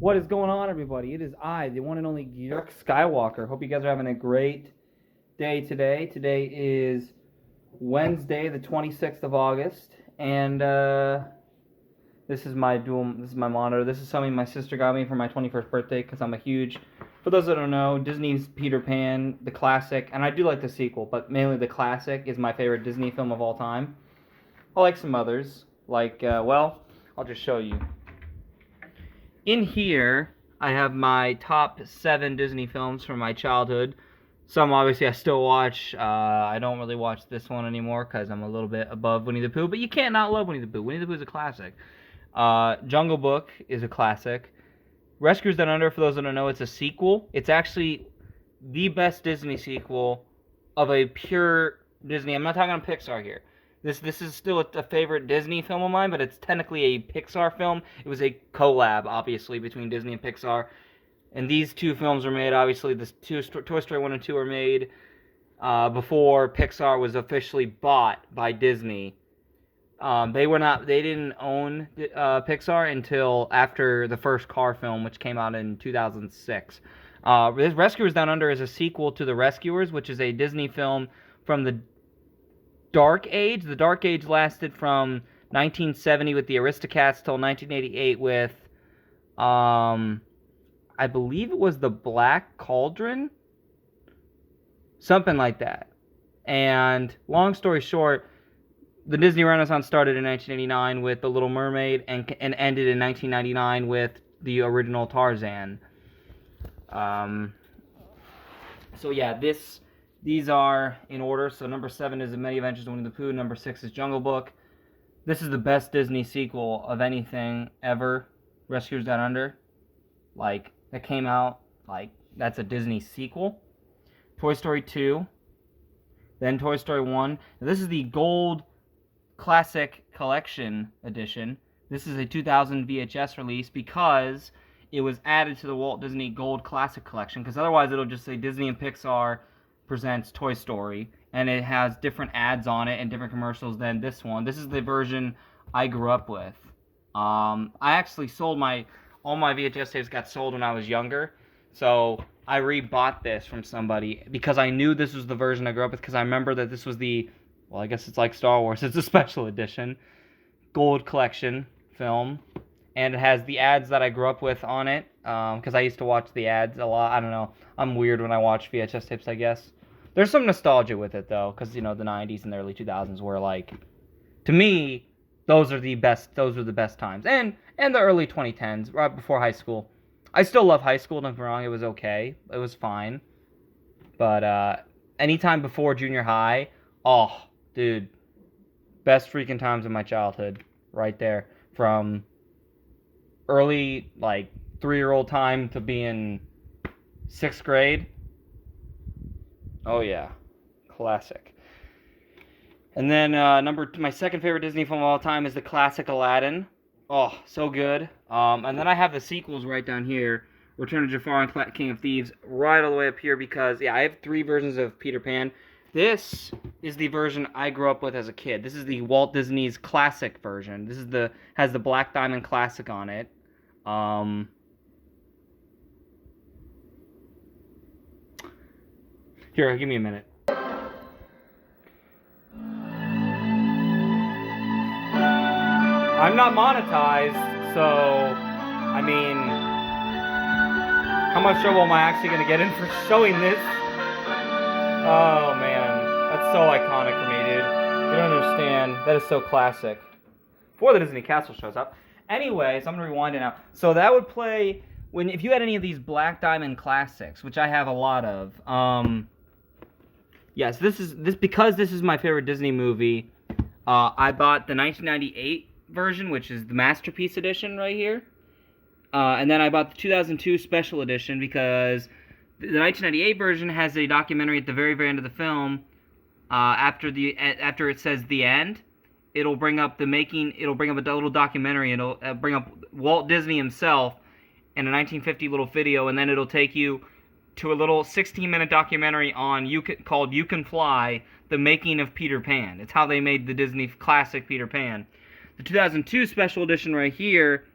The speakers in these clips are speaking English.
What is going on, everybody? It is I, the one and only Yerk Skywalker. Hope you guys are having a great day today. Today is Wednesday, the 26th of August, and this is my monitor. This is something my sister got me for my 21st birthday because I'm a huge, for those that don't know, Disney's Peter Pan, the classic, and I do like the sequel, but mainly the classic is my favorite Disney film of all time. I like some others, I'll just show you. In here, I have my top 7 Disney films from my childhood. Some, obviously, I still watch. I don't really watch this one anymore because I'm a little bit above Winnie the Pooh. But you can't not love Winnie the Pooh. Winnie the Pooh is a classic. Jungle Book is a classic. Rescuers Down Under, for those that don't know, it's a sequel. It's actually the best Disney sequel of a pure Disney. I'm not talking about Pixar here. This is still a favorite Disney film of mine, but it's technically a Pixar film. It was a collab, obviously, between Disney and Pixar. And these two films were made, obviously, Toy Story 1 and 2 were made before Pixar was officially bought by Disney. They didn't own Pixar until after the first Car film, which came out in 2006. Rescuers Down Under is a sequel to The Rescuers, which is a Disney film from the Dark Age. The Dark Age lasted from 1970 with the Aristocats till 1988 with, I believe it was the Black Cauldron? Something like that. And long story short, the Disney Renaissance started in 1989 with The Little Mermaid and ended in 1999 with the original Tarzan. These are in order. So number 7 is The Many Adventures of Winnie the Pooh. Number 6 is Jungle Book. This is the best Disney sequel of anything ever. Rescuers Down Under. That came out. That's a Disney sequel. Toy Story 2. Then Toy Story 1. Now, this is the Gold Classic Collection Edition. This is a 2000 VHS release because it was added to the Walt Disney Gold Classic Collection. Because otherwise it'll just say Disney and Pixar presents Toy Story, and it has different ads on it and different commercials than this one. This is the version I grew up with. I actually sold all my VHS tapes got sold when I was younger, so I rebought this from somebody because I knew this was the version I grew up with, because I remember that this was I guess it's like Star Wars, it's a special edition Gold Collection film, and it has the ads that I grew up with on it, because I used to watch the ads a lot. I don't know, I'm weird when I watch VHS tapes, I guess. There's some nostalgia with it, though, because, the 90s and the early 2000s were, to me, those were the best times. And the early 2010s, right before high school. I still love high school, don't get me wrong, it was okay. It was fine. But, anytime before junior high, oh, dude, best freaking times of my childhood, right there. From early, 3-year-old time to being 6th grade. Oh yeah, classic. And then my second favorite Disney film of all time is the classic Aladdin. Oh, so good. And then I have the sequels right down here, Return of Jafar and King of Thieves, right all the way up here because I have 3 versions of Peter Pan. This is the version I grew up with as a kid. This is the Walt Disney's classic version. This is has the Black Diamond Classic on it. Here, give me a minute. I'm not monetized, so, how much trouble am I actually going to get in for showing this? Oh, man. That's so iconic for me, dude. You don't understand. That is so classic. Before the Disney Castle shows up. Anyways, I'm going to rewind it now. So that would play if you had any of these Black Diamond Classics, which I have a lot of. Yes, because this is my favorite Disney movie. I bought the 1998 version, which is the Masterpiece Edition right here. And then I bought the 2002 Special Edition because the 1998 version has a documentary at the very, very end of the film. After it says the end, it'll bring up a little documentary, and it'll bring up Walt Disney himself in a 1950 little video, and then it'll take you to a little 16-minute documentary called You Can Fly, the making of Peter Pan. It's how they made the Disney classic Peter Pan. The 2002 special edition right here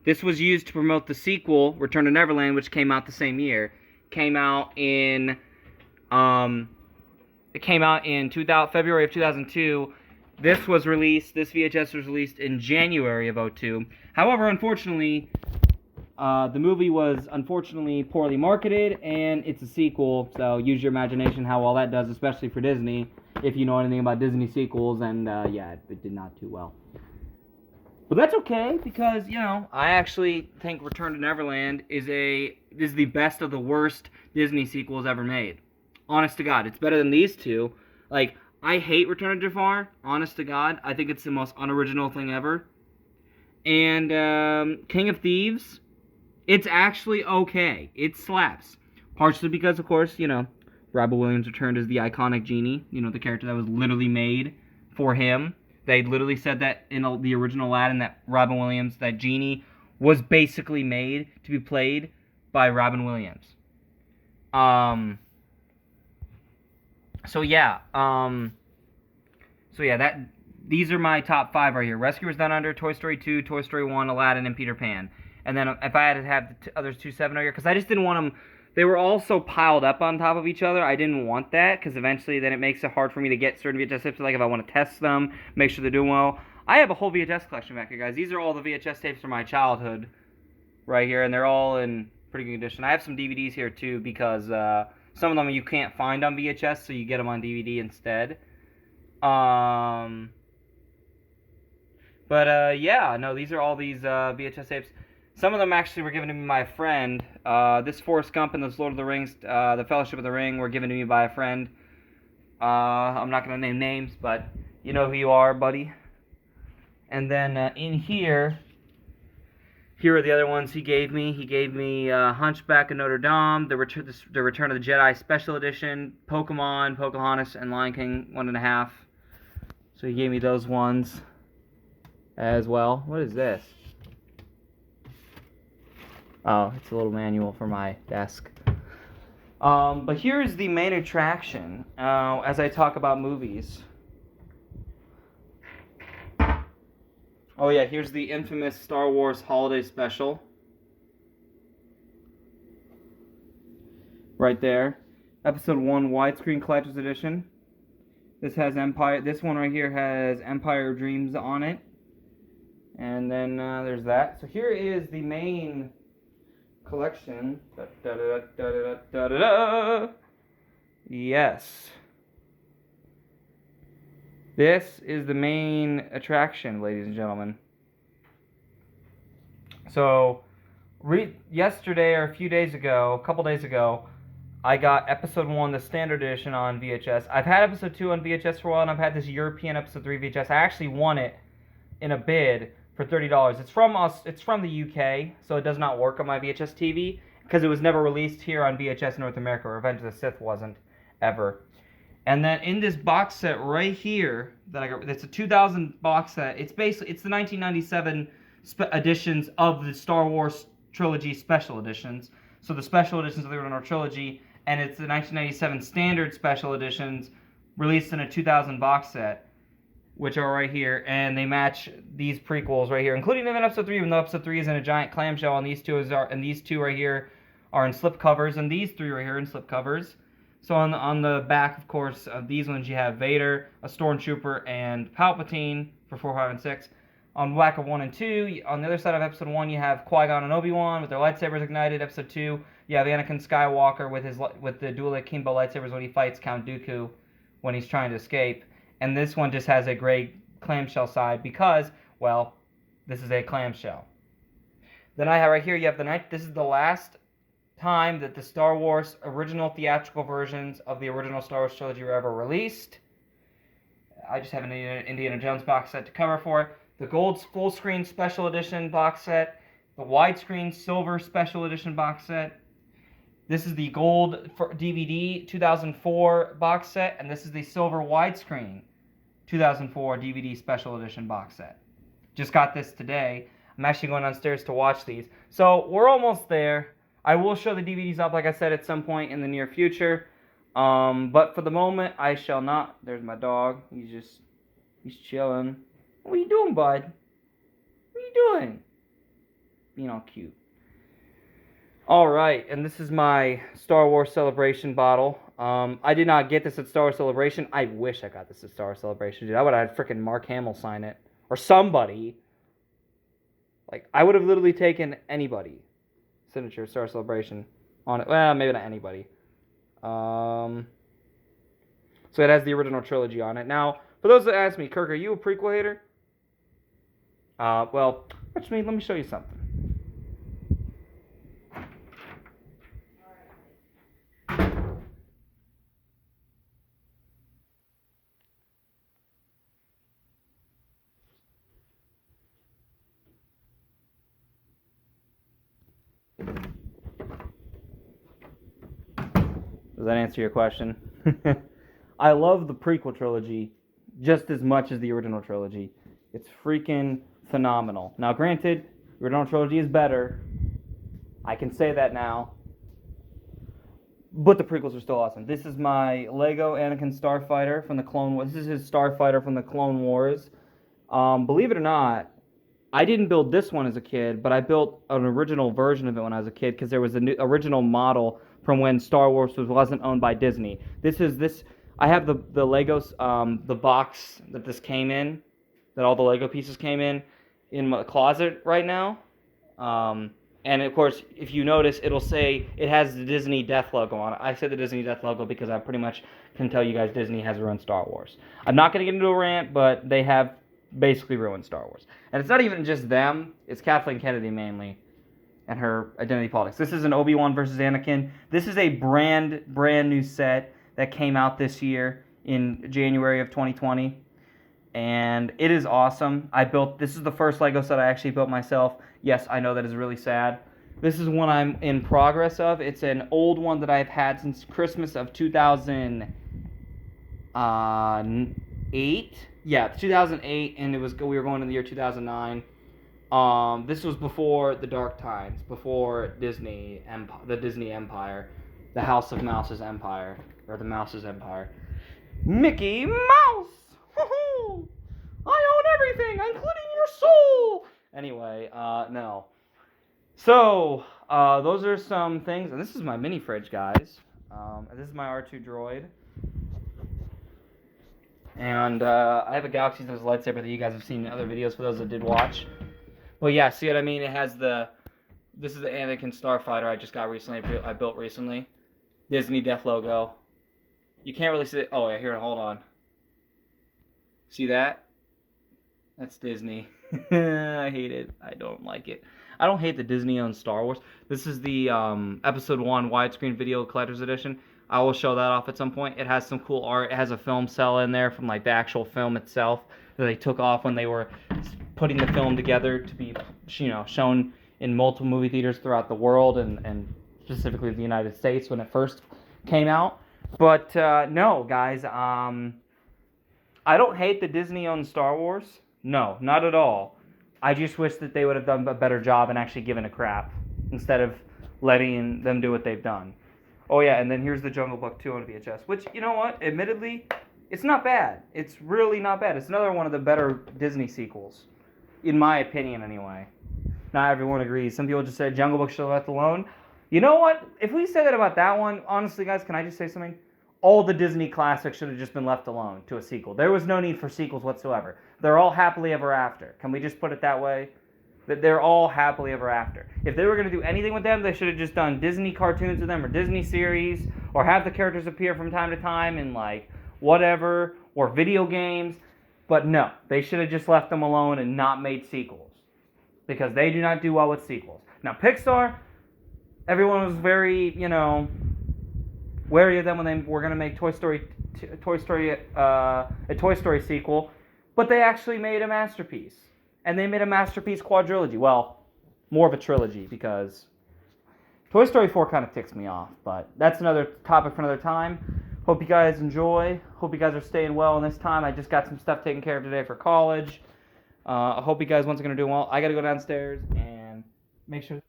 This was used to promote the sequel, Return to Neverland, which came out the same year. Came out in February of 2002. This VHS was released in January of 2002. However, unfortunately, the movie was unfortunately poorly marketed, and it's a sequel, so use your imagination how well that does, especially for Disney, if you know anything about Disney sequels, and yeah, it did not do well. But that's okay, because, I actually think Return to Neverland is the best of the worst Disney sequels ever made. Honest to God, it's better than these two. Like, I hate Return of Jafar, honest to God. I think it's the most unoriginal thing ever. And King of Thieves, it's actually okay. It slaps. Partially because, of course, Robin Williams returned as the iconic genie, the character that was literally made for him. They literally said that in the original Aladdin, that Robin Williams, that genie, was basically made to be played by Robin Williams. These are my top 5 right here. Rescuers Down Under, Toy Story 2, Toy Story 1, Aladdin, and Peter Pan. And then if I had to have the others 7 right here, because I just didn't want them. They were all so piled up on top of each other. I didn't want that, because eventually then it makes it hard for me to get certain VHS tapes. Like if I want to test them, make sure they're doing well. I have a whole VHS collection back here, guys. These are all the VHS tapes from my childhood right here, and they're all in pretty good condition. I have some DVDs here too, because some of them you can't find on VHS, so you get them on DVD instead. These are all these VHS tapes. Some of them actually were given to me by a friend. This Forrest Gump and this Lord of the Rings, the Fellowship of the Ring, were given to me by a friend. I'm not going to name names, but you know who you are, buddy. And then in here are the other ones he gave me. He gave me Hunchback of Notre Dame, the Return of the Jedi Special Edition, Pokemon, Pocahontas, and Lion King 1.5. So he gave me those ones as well. What is this? Oh, it's a little manual for my desk. But here's the main attraction as I talk about movies. Oh yeah, here's the infamous Star Wars Holiday Special. Right there. Episode 1 Widescreen Collector's Edition. This one right here has Empire of Dreams on it. And then there's that. So here is the main collection. Yes. This is the main attraction, ladies and gentlemen. So, yesterday or a couple days ago, I got episode 1, the standard edition, on VHS. I've had episode 2 on VHS for a while, and I've had this European episode 3 VHS. I actually won it in a bid for $30. It's from the UK, so it does not work on my VHS TV, because it was never released here on VHS in North America. Revenge of the Sith wasn't, ever. And then in this box set right here that I got, it's a 2000 box set. It's the 1997 editions of the Star Wars trilogy special editions. So the special editions of the original trilogy, and it's the 1997 standard special editions released in a 2000 box set, which are right here, and they match these prequels right here, including even episode 3, even though episode 3 is in a giant clamshell, and these two right here are in slip covers, and these 3 right here in slip covers. So on the back, of course, of these ones, you have Vader, a Stormtrooper, and Palpatine for 4, 5, and 6. On the back of 1 and 2, on the other side of episode 1, you have Qui-Gon and Obi-Wan with their lightsabers ignited. Episode 2, you have Anakin Skywalker with the dual akimbo lightsabers when he fights Count Dooku when he's trying to escape. And this one just has a gray clamshell side because, well, this is a clamshell. Then I have right here, you have this is the last time that the Star Wars original theatrical versions of the original Star Wars trilogy were ever released. I just have an Indiana Jones box set to cover for it. The gold full screen special edition box set. The widescreen silver special edition box set. This is the gold DVD 2004 box set, and this is the silver widescreen 2004 DVD special edition box set. Just got this today. I'm actually going downstairs to watch these. So we're almost there. I will show the DVDs up, like I said, at some point in the near future. But for the moment, I shall not. There's my dog. He's chilling. What are you doing, bud? What are you doing? cute. All right, and this is my Star Wars Celebration bottle. I did not get this at Star Wars Celebration. I wish I got this at Star Wars Celebration, dude. I would have had freaking Mark Hamill sign it. Or somebody. Like, I would have literally taken anybody. Signature Star Wars Celebration on it. Well, maybe not anybody. So it has the original trilogy on it. Now, for those that ask me, Kirk, are you a prequel hater? Well, let me show you something. Does that answer your question? I love the prequel trilogy just as much as the original trilogy. It's freaking phenomenal. Now, granted, the original trilogy is better. I can say that now. But the prequels are still awesome. This is my Lego Anakin Starfighter from the Clone Wars. This is his Starfighter from the Clone Wars. Believe it or not, I didn't build this one as a kid, but I built an original version of it when I was a kid because there was an original model from when Star Wars wasn't owned by Disney. I have the Legos, the box that this came in, that all the Lego pieces came in my closet right now. And of course, if you notice, it'll say it has the Disney Death logo on it. I said the Disney Death logo because I pretty much can tell you guys Disney has ruined Star Wars. I'm not going to get into a rant, but they have basically ruined Star Wars. And it's not even just them, it's Kathleen Kennedy mainly and her identity politics. This is an Obi-Wan versus Anakin. This is a brand new set that came out this year in January of 2020. And it is awesome. This is the first Lego set I actually built myself. Yes, I know that is really sad. This is one I'm in progress of. It's an old one that I've had since Christmas of 2008. Yeah, 2008, and we were going in the year 2009. This was before the Dark Times, before Disney, the Disney Empire, the House of Mouse's Empire, or the Mouse's Empire. Mickey Mouse! Woohoo! I own everything, including your soul! Anyway, no. So, those are some things, and this is my mini fridge, guys. This is my R2 droid. And I have a Galaxy Sense lightsaber that you guys have seen in other videos for those that did watch. Well, yeah, see what I mean? It has this is the Anakin Starfighter I just got recently, I built recently. Disney Death logo. You can't really see it. Oh, yeah, here, hold on. See that? That's Disney. I hate it. I don't like it. I don't hate the Disney-owned Star Wars. This is the Episode 1 widescreen video collector's edition. I will show that off at some point. It has some cool art. It has a film cell in there from like the actual film itself that they took off when they were putting the film together to be, shown in multiple movie theaters throughout the world and specifically the United States when it first came out. But no, guys, I don't hate the Disney-owned Star Wars. No, not at all. I just wish that they would have done a better job and actually given a crap instead of letting them do what they've done. Oh, yeah, and then here's the Jungle Book 2 on VHS, which, you know what, admittedly, it's not bad. It's really not bad. It's another one of the better Disney sequels, in my opinion, anyway. Not everyone agrees. Some people just said Jungle Book should have left alone. You know what? If we say that about that one, honestly, guys, can I just say something? All the Disney classics should have just been left alone to a sequel. There was no need for sequels whatsoever. They're all happily ever after. Can we just put it that way? That they're all happily ever after. If they were going to do anything with them, they should have just done Disney cartoons with them or Disney series or have the characters appear from time to time in like whatever or video games. But no, they should have just left them alone and not made sequels because they do not do well with sequels. Now Pixar, everyone was very, wary of them when they were going to make a Toy Story sequel, but they actually made a masterpiece. And they made a masterpiece quadrilogy. Well, more of a trilogy because Toy Story 4 kind of ticks me off, but that's another topic for another time. Hope you guys enjoy. Hope you guys are staying well in this time. I just got some stuff taken care of today for college. I hope you guys once again are doing well. I got to go downstairs and make sure. I've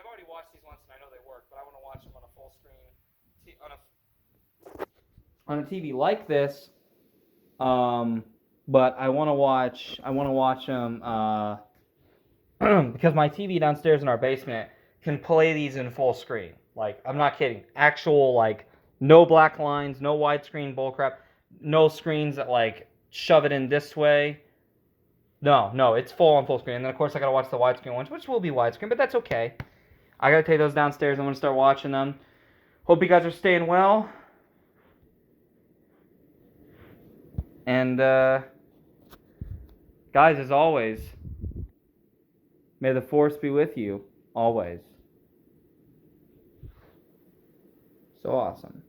already watched these once and I know they work, but I want to watch them on a full screen, on a TV like this. But I want to watch them because my TV downstairs in our basement can play these in full screen. Like, I'm not kidding. Actual, like, no black lines, no widescreen bullcrap, no screens that, like, shove it in this way. No, it's full on full screen. And then, of course, I gotta watch the widescreen ones, which will be widescreen, but that's okay. I gotta take those downstairs. I'm gonna start watching them. Hope you guys are staying well. And, guys, as always, may the force be with you, always. So awesome.